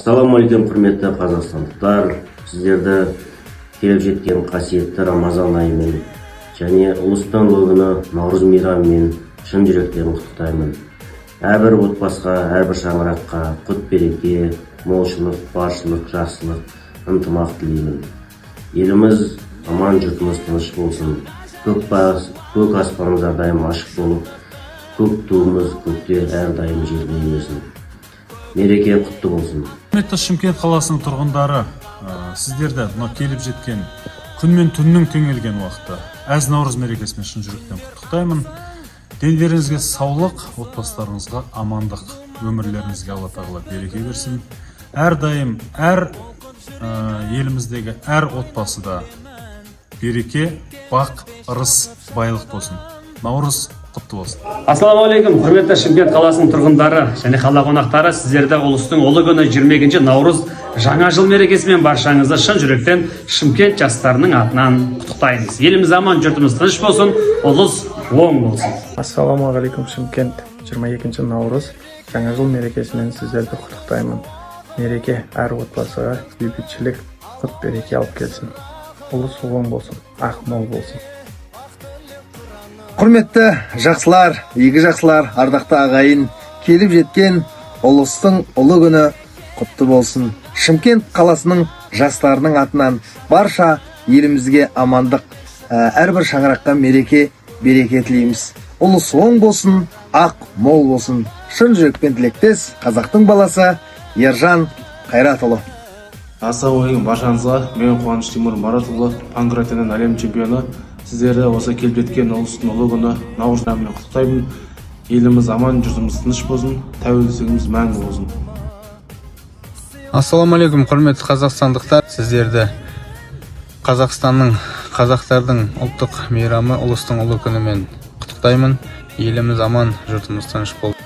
Ассалаумағалейкум, құрметті қазақстандықтар. Сіздерді келіп жеткен қасиетті Рамазан айымен және ұлыстың ұлы Наурыз мейрамымен шын жүректен құттықтаймын. Әрбір отбасыға, әрбір шаңыраққа құт береке, молшылық, баршылық, жақсылық, ынтымақ тілеймін. Еліміз аман, жұртымыз тыныш болсын. Көк аспанымыз әрдайым ашық болып, көк туымыз көкте әрдайым желбірей. Мереке құтты болсын. Құрметті Шымкент қаласының тұрғындары, сіздерді келіп жеткен күн мен түннің теңелген уақытта әз Наурыз мерекесімен шын жүректен құттықтаймын. Дендеріңізге саулық, отбасыларыңызға амандық, өмірлеріңізге Алла тағала береке берсін. Әрдайым еліміздегі әр отбасыда береке, бақ, ырыс, байлық болсын. Наурыз құтты болсын. Ассалаумағалейкум, құрметті Шымкент қаласының тұрғындары және қала қонақтары, сіздерді ұлыстың ұлы күні 22 Наурыз жаңа жыл мерекесімен баршаңызды шын жүректен Шымкент жастарының атынан құттықтаймыз. Еліміз аман, жұртымыз тыныш болсын, ұлыс оң болсын. Ассалаумағалейкум, Шымкент 22 Наурыз жаңа жыл мерекесімен сіздерді құттықтаймын. Мереке әр отбасыға бейбітшілік, құт береке алып келсін. Ұлыс оң болсын, ақ мол болсын. Құрметті жақсылар, игі жақсылар, ардақты ағайын, келіп жеткен ұлыстың ұлы күні құтты болсын. Шымкент қаласының жастарының атынан барша елімізге амандық, әрбір шаңыраққа мереке, береке тілейміз. Ұлыс оң болсын, ақ мол болсын. Шын жүрекпен тілектес қазақтың баласы Ержан Қайратұлы. Ассалаумағалейкум баршаңызға, мен Қуаныш Тимур Маратұлы, панкратиннен әлем чемпионы. Сіздерді осы келіп жеткен ұлыстың ұлы күні Наурыз мейрамымен құттықтаймын. Еліміз аман, жұртымыз тыныш болсын, тәуелсіздігіміз мәңгі болсын. Ассалаумағалейкум, құрметті қазақстандықтар. Сіздерді қазақтардың ұлттық мейрамы ұлыстың ұлы күнімен құттықтаймын. Еліміз аман, жұртымыз тыныш болсын.